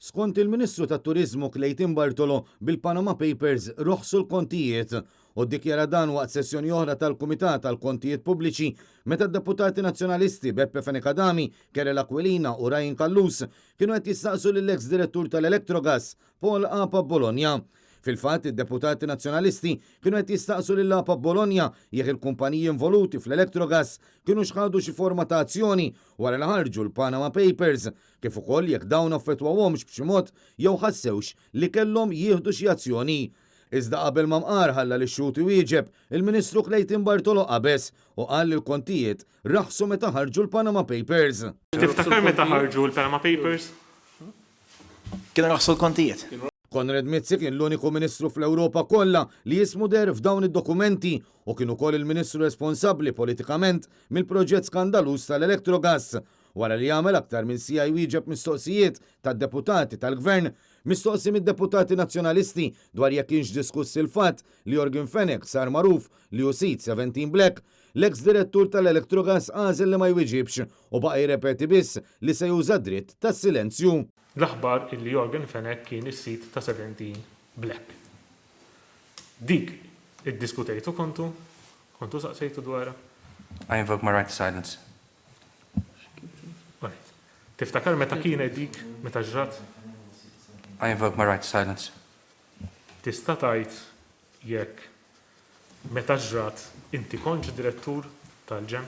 Skont il-Ministru tat-Turiżmu Clayton Bartolo bil-Panama Papers roħsu l-kontijiet u ddikjara dan waqt sessjoni oħra tal-Kumitat tal-Kontijiet Pubbliċi meta d-deputati nazzjonalisti Beppe Fenikadami, Kerel Aquilina u Ryan Kallus kienu qed jistaqsu lill-eks direttur tal-Electrogas Paul Apa Bologna. Fil-fatt, id-deputati nazzjonalisti kienu qed jistaqsu lil Apa Bologna jekk il-kumpaniji involuti fl-Electrogas kienu xħadu xi forma ta' azzjoni wara li ħarġu l-Panama Papers, kif ukoll jekk dawn affettwawhomx b'xi mod jew ħassewx li kellhom jieħdu xi azzjoni. Iżda qabel ma mqar ħalla li xuti wieġeb, il-Ministru Clayton Bartolo qabes u qal li l-kontijiet raħsu meta ħarġu l-Panama Papers. Tiftakar meta ħarġu l-Panama Papers? Kienu raħsu l-kontijiet. Konrad Mizzi kien l-uniku ministru fl-Ewropa kollha li jismu der f'dawn id-dokumenti u kien ukoll il-ministru responsabbli politikament mill-proġett skandalus tal-Electrogas. Wara li jagħmel aktar minn sija jwieġeb mistoqsijiet tad-deputati tal-Gvern, mistoqsi mid-deputati nazzjonalisti dwar jekk kienx diskuss il-fatt li Jorgen Fenek sar magħruf li hu sit 17 Black, l-eks direttur tal-Electrogas għażel li ma jwieġibx u baqa' jirrepeti biss li se juża dritt tas-silenzju. L-aħbar illi Jorgen Fenek kien is-sit ta' 17 Black. Dik iddiskutejtu kontu saqsejtu dwarha? I invoke my right to silence. Tiftakar meta kienet dik meta ġrat? I invoke my right to silence. Tista' tgħid jekk meta ġrat inti kontx direttur tal-ġem?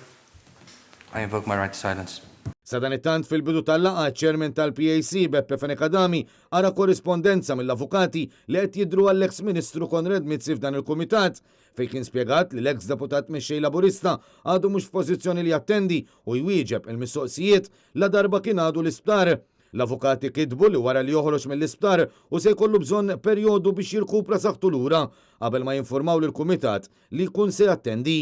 I invoke my right to silence. Sa dan it-tant fil-bidu tal-laqa ċermen tal-PAC Beppe Fenikadami ara korrispondenza mill-avukati li qed jidhru għall-eks Ministru Konrad Mizzi f'dan il-Kumitat fejn kien spjegat li l-eks deputat mexxej Laburista għadu mhux f'pożizzjoni li jattendi u jwieġeb il-mistoqsijiet la darba kien għadu l-isptar. L-avukati kitbu li wara li joħroġ mill-isptar u se jkollu bżonn perjodu biex jirkupra saħħtu lura qabel ma jinformaw lill-Kumitat li jkun se jattendi.